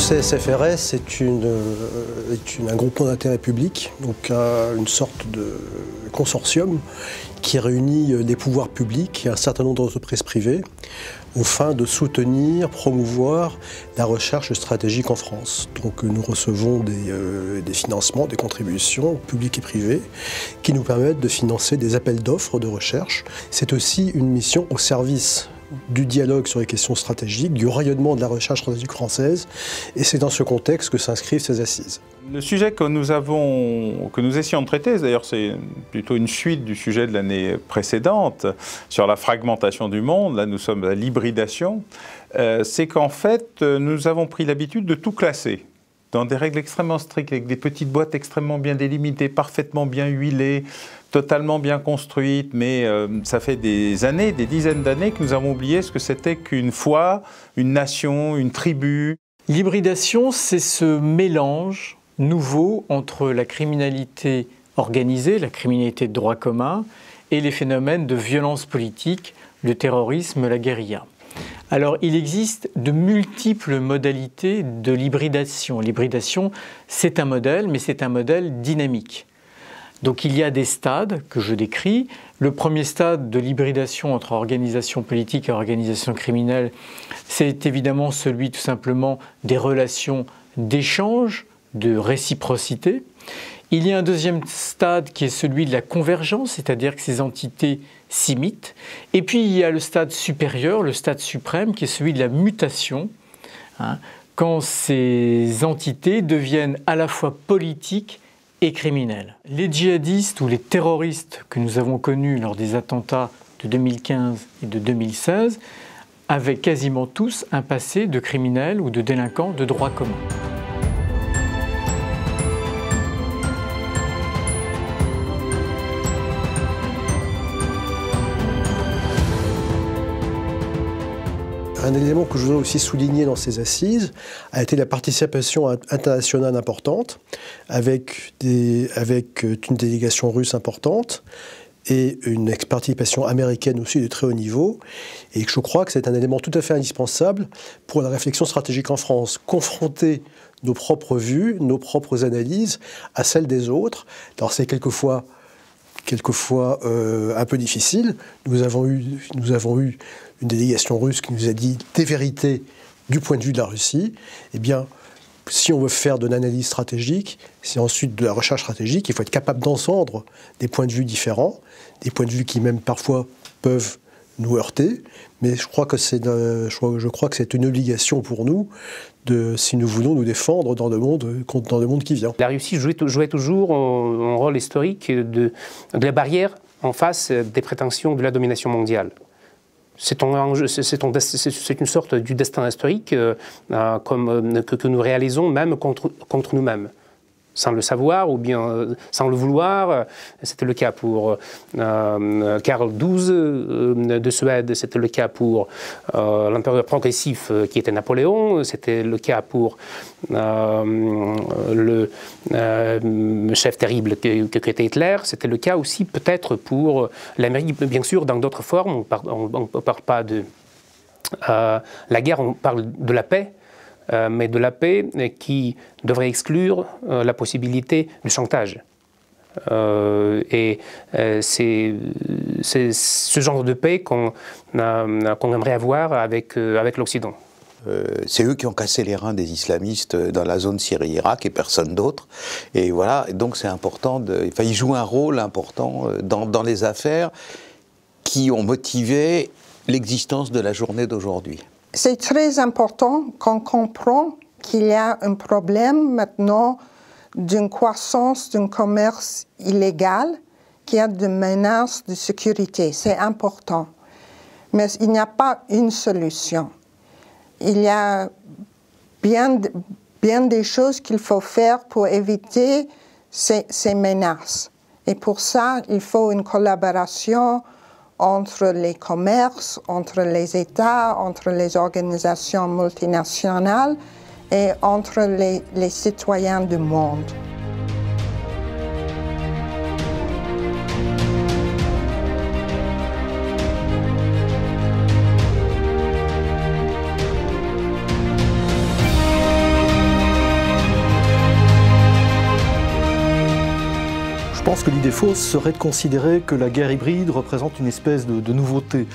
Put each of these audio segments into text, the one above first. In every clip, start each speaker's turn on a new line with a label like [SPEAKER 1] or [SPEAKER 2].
[SPEAKER 1] CSFRS est un groupement d'intérêt public, donc une sorte de consortium qui réunit des pouvoirs publics et un certain nombre d'entreprises privées aux fins de soutenir, promouvoir la recherche stratégique en France. Donc nous recevons des financements, des contributions publiques et privées qui nous permettent de financer des appels d'offres de recherche. C'est aussi une mission au service du dialogue sur les questions stratégiques, du rayonnement de la recherche stratégique française, et c'est dans ce contexte que s'inscrivent ces assises.
[SPEAKER 2] Le sujet que nous essayons de traiter, d'ailleurs c'est plutôt une suite du sujet de l'année précédente, sur la fragmentation du monde, là nous sommes à l'hybridation, c'est qu'en fait nous avons pris l'habitude de tout classer dans des règles extrêmement strictes, avec des petites boîtes extrêmement bien délimitées, parfaitement bien huilées, totalement bien construites, mais ça fait des années, des dizaines d'années que nous avons oublié ce que c'était qu'une foi, une nation, une tribu.
[SPEAKER 3] L'hybridation, c'est ce mélange nouveau entre la criminalité organisée, la criminalité de droit commun, et les phénomènes de violence politique, le terrorisme, la guérilla. Alors, il existe de multiples modalités de l'hybridation. L'hybridation, c'est un modèle, mais c'est un modèle dynamique. Donc, il y a des stades que je décris. Le premier stade de l'hybridation entre organisation politique et organisation criminelle, c'est évidemment celui tout simplement des relations d'échange, de réciprocité. Il y a un deuxième stade qui est celui de la convergence, c'est-à-dire que ces entités s'imitent. Et puis il y a le stade supérieur, le stade suprême, qui est celui de la mutation, quand ces entités deviennent à la fois politiques et criminelles. Les djihadistes ou les terroristes que nous avons connus lors des attentats de 2015 et de 2016 avaient quasiment tous un passé de criminels ou de délinquants de droit commun.
[SPEAKER 1] Un élément que je voudrais aussi souligner dans ces assises a été la participation internationale importante, avec une délégation russe importante et une participation américaine aussi de très haut niveau. Et je crois que c'est un élément tout à fait indispensable pour la réflexion stratégique en France. Confronter nos propres vues, nos propres analyses à celles des autres. Alors c'est quelquefois un peu difficile. Nous avons eu une délégation russe qui nous a dit des vérités du point de vue de la Russie. Eh bien, si on veut faire de l'analyse stratégique, c'est ensuite de la recherche stratégique, il faut être capable d'entendre des points de vue différents, des points de vue qui même parfois peuvent nous heurter, mais je crois que c'est une obligation pour nous si nous voulons nous défendre dans le monde qui vient.
[SPEAKER 4] La Russie jouait toujours un rôle historique de la barrière en face des prétentions de la domination mondiale. C'est une sorte du destin historique que nous réalisons même contre nous-mêmes. Sans le savoir ou bien sans le vouloir. C'était le cas pour Karl XII de Suède, c'était le cas pour l'empereur progressif qui était Napoléon, c'était le cas pour le chef terrible que était Hitler, c'était le cas aussi peut-être pour l'Amérique, bien sûr dans d'autres formes, on ne parle pas de la guerre, on parle de la paix. Mais de la paix qui devrait exclure la possibilité du chantage. C'est ce genre de paix qu'on aimerait avoir avec l'Occident.
[SPEAKER 5] C'est eux qui ont cassé les reins des islamistes dans la zone Syrie-Irak et personne d'autre. Et voilà, donc c'est important, ils jouent un rôle important dans les affaires qui ont motivé l'existence de la journée d'aujourd'hui.
[SPEAKER 6] C'est très important qu'on comprend qu'il y a un problème maintenant d'une croissance d'un commerce illégal, qu'il y a des menaces de sécurité. C'est important. Mais il n'y a pas une solution. Il y a bien des choses qu'il faut faire pour éviter ces menaces. Et pour ça, il faut une collaboration entre les commerces, entre les États, entre les organisations multinationales et entre les citoyens du monde.
[SPEAKER 7] pense que l'idée fausse serait de considérer que la guerre hybride représente une espèce de nouveauté,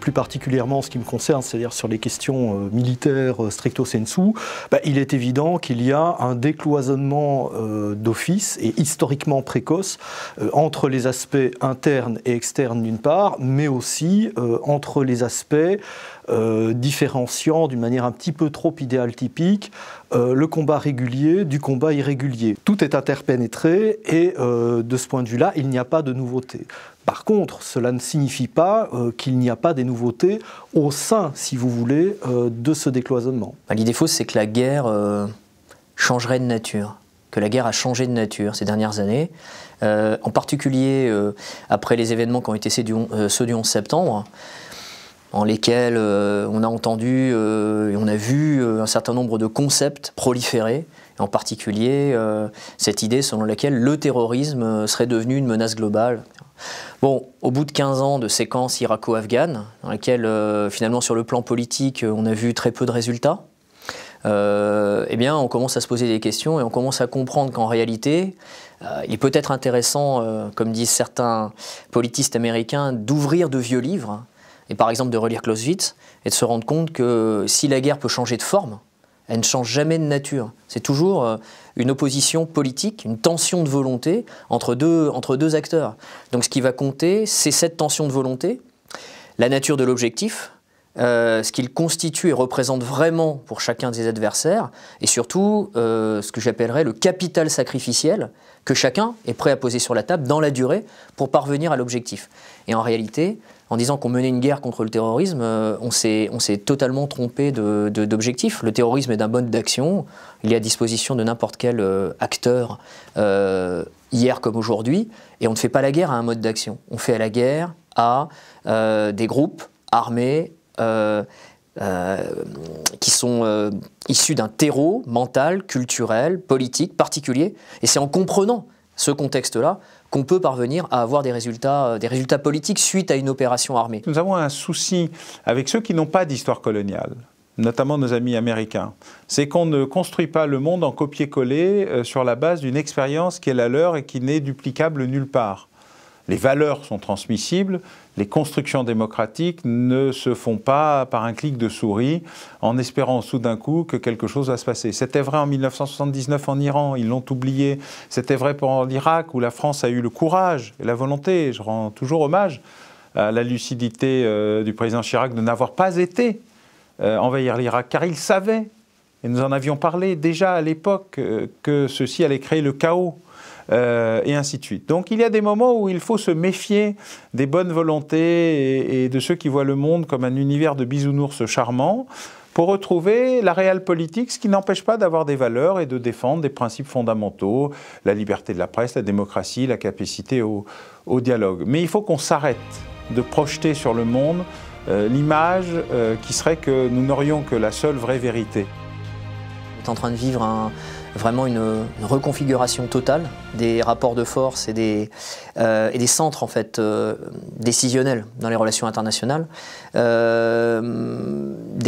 [SPEAKER 7] plus particulièrement en ce qui me concerne, c'est-à-dire sur les questions militaires stricto sensu. Il est évident qu'il y a un décloisonnement d'office et historiquement précoce entre les aspects internes et externes d'une part, mais aussi entre les aspects différenciant d'une manière un petit peu trop idéale typique le combat régulier du combat irrégulier. Tout est interpénétré et de ce point de vue-là, il n'y a pas de nouveauté. Par contre, cela ne signifie pas qu'il n'y a pas des nouveautés au sein, si vous voulez, de ce décloisonnement.
[SPEAKER 8] L'idée fausse, c'est que la guerre changerait de nature, que la guerre a changé de nature ces dernières années, en particulier après les événements qui ont été ceux du 11 septembre, en lesquels on a entendu et on a vu un certain nombre de concepts proliférer, en particulier cette idée selon laquelle le terrorisme serait devenu une menace globale. Bon, au bout de 15 ans de séquences irako-afghanes, dans lesquelles finalement sur le plan politique on a vu très peu de résultats, eh bien on commence à se poser des questions et on commence à comprendre qu'en réalité, il est peut-être intéressant, comme disent certains politistes américains, d'ouvrir de vieux livres, et par exemple de relire Clausewitz, et de se rendre compte que si la guerre peut changer de forme, elle ne change jamais de nature. C'est toujours une opposition politique, une tension de volonté entre deux acteurs. Donc ce qui va compter, c'est cette tension de volonté, la nature de l'objectif, ce qu'il constitue et représente vraiment pour chacun des adversaires, et surtout ce que j'appellerais le capital sacrificiel que chacun est prêt à poser sur la table dans la durée pour parvenir à l'objectif. Et en réalité, en disant qu'on menait une guerre contre le terrorisme, on s'est totalement trompé d'objectif. Le terrorisme est d'un mode d'action, il est à disposition de n'importe quel acteur, hier comme aujourd'hui, et on ne fait pas la guerre à un mode d'action. On fait la guerre à des groupes armés qui sont issus d'un terreau mental, culturel, politique, particulier, et c'est en comprenant ce contexte-là qu'on peut parvenir à avoir des résultats politiques suite à une opération armée.
[SPEAKER 2] Nous avons un souci avec ceux qui n'ont pas d'histoire coloniale, notamment nos amis américains. C'est qu'on ne construit pas le monde en copier-coller sur la base d'une expérience qui est la leur et qui n'est duplicable nulle part. Les valeurs sont transmissibles, les constructions démocratiques ne se font pas par un clic de souris en espérant tout d'un coup que quelque chose va se passer. C'était vrai en 1979 en Iran, ils l'ont oublié. C'était vrai pour l'Irak où la France a eu le courage et la volonté. Je rends toujours hommage à la lucidité du président Chirac de n'avoir pas été envahir l'Irak, car il savait, et nous en avions parlé déjà à l'époque, que ceci allait créer le chaos. Et ainsi de suite. Donc il y a des moments où il faut se méfier des bonnes volontés et de ceux qui voient le monde comme un univers de bisounours charmants pour retrouver la réelle politique, ce qui n'empêche pas d'avoir des valeurs et de défendre des principes fondamentaux, la liberté de la presse, la démocratie, la capacité au dialogue. Mais il faut qu'on s'arrête de projeter sur le monde l'image qui serait que nous n'aurions que la seule vraie vérité.
[SPEAKER 8] On est en train de vivre vraiment une reconfiguration totale des rapports de force et des centres en fait, décisionnels dans les relations internationales. Des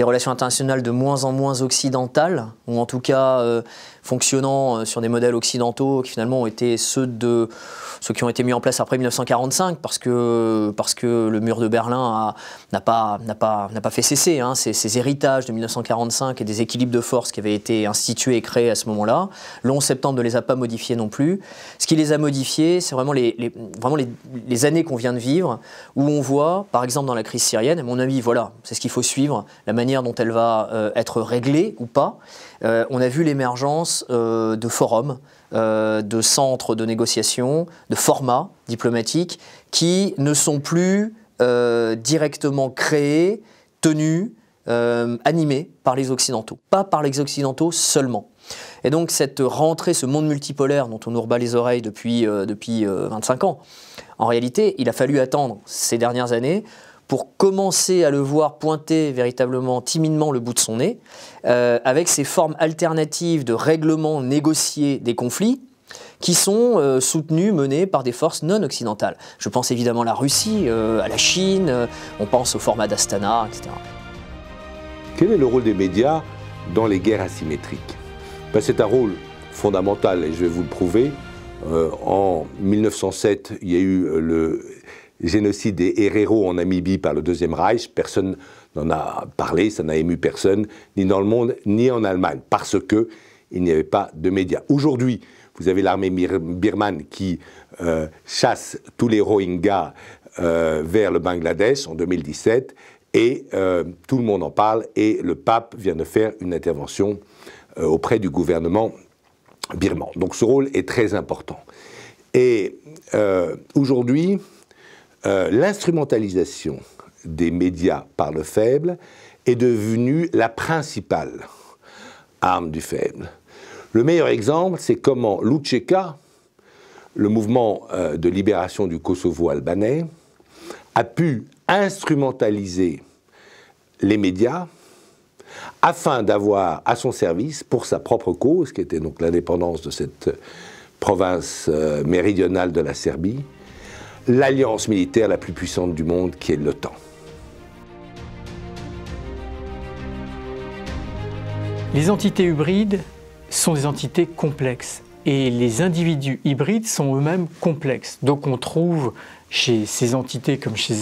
[SPEAKER 8] relations internationales de moins en moins occidentales, ou en tout cas fonctionnant sur des modèles occidentaux qui finalement ont été ceux qui ont été mis en place après 1945, parce que le mur de Berlin n'a pas fait cesser ces héritages de 1945 et des équilibres de force qui avaient été institués et créés à ce moment-là. Le 11 septembre ne les a pas modifiés non plus. Ce qui les a modifiés, c'est vraiment les années qu'on vient de vivre, où on voit, par exemple dans la crise syrienne, à mon avis, voilà, c'est ce qu'il faut suivre, la manière dont elle va être réglée ou pas. On a vu l'émergence de forums, de centres de négociation, de formats diplomatiques qui ne sont plus directement créés, tenus, animés par les Occidentaux. Pas par les Occidentaux seulement. Et donc cette rentrée, ce monde multipolaire dont on nous rebat les oreilles depuis 25 ans, en réalité, il a fallu attendre ces dernières années pour commencer à le voir pointer véritablement timidement le bout de son nez, avec ces formes alternatives de règlement négocié des conflits qui sont soutenues, menées par des forces non occidentales. Je pense évidemment à la Russie, à la Chine, on pense au format d'Astana, etc.
[SPEAKER 9] Quel est le rôle des médias dans les guerres asymétriques? C'est un rôle fondamental, et je vais vous le prouver, En 1907, il y a eu le génocide des Herero en Namibie par le Deuxième Reich. Personne n'en a parlé, ça n'a ému personne, ni dans le monde, ni en Allemagne, parce qu'il n'y avait pas de médias. Aujourd'hui, vous avez l'armée birmane qui chasse tous les Rohingyas vers le Bangladesh en 2017, et tout le monde en parle, et le pape vient de faire une intervention auprès du gouvernement birman. Donc ce rôle est très important. Et aujourd'hui, l'instrumentalisation des médias par le faible est devenue la principale arme du faible. Le meilleur exemple, c'est comment l'UÇK, le mouvement de libération du Kosovo albanais, a pu instrumentaliser les médias afin d'avoir à son service, pour sa propre cause, qui était donc l'indépendance de cette province méridionale de la Serbie, l'alliance militaire la plus puissante du monde, qui est l'OTAN.
[SPEAKER 3] Les entités hybrides sont des entités complexes et les individus hybrides sont eux-mêmes complexes. Donc on trouve chez ces entités comme chez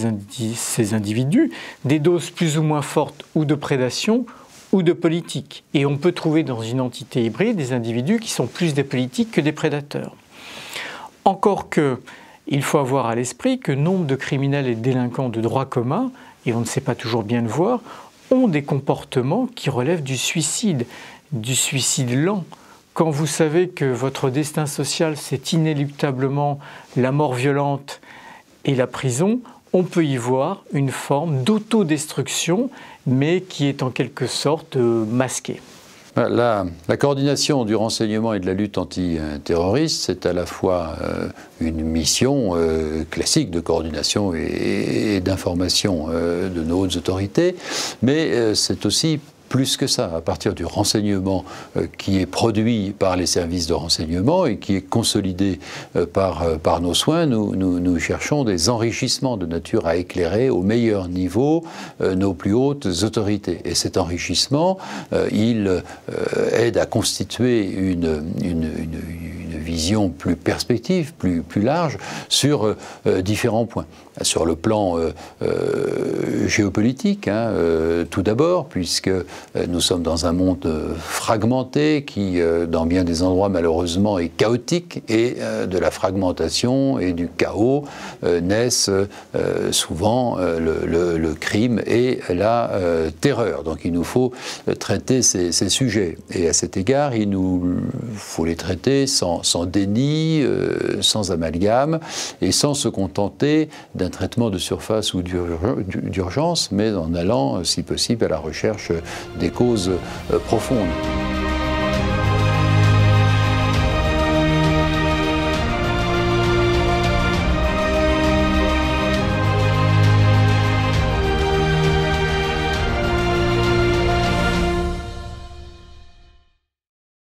[SPEAKER 3] ces individus des doses plus ou moins fortes ou de prédation ou de politique. Et on peut trouver dans une entité hybride des individus qui sont plus des politiques que des prédateurs. Encore que, il faut avoir à l'esprit que nombre de criminels et de délinquants de droit commun, et on ne sait pas toujours bien le voir, ont des comportements qui relèvent du suicide lent. Quand vous savez que votre destin social, c'est inéluctablement la mort violente et la prison, on peut y voir une forme d'autodestruction, mais qui est en quelque sorte masquée.
[SPEAKER 10] La coordination du renseignement et de la lutte antiterroriste, c'est à la fois une mission classique de coordination et d'information de nos hautes autorités, mais c'est aussi plus que ça, à partir du renseignement qui est produit par les services de renseignement et qui est consolidé par nos soins, nous cherchons des enrichissements de nature à éclairer au meilleur niveau nos plus hautes autorités. Et cet enrichissement, il aide à constituer une vision plus perspective, plus large, sur différents points. Sur le plan géopolitique, tout d'abord, puisque nous sommes dans un monde fragmenté qui, dans bien des endroits, malheureusement, est chaotique, et de la fragmentation et du chaos naissent souvent le crime et la terreur. Donc il nous faut traiter ces sujets. Et à cet égard, il nous faut les traiter sans déni, sans amalgame, et sans se contenter d'un traitement de surface ou d'urgence, mais en allant, si possible, à la recherche des causes profondes.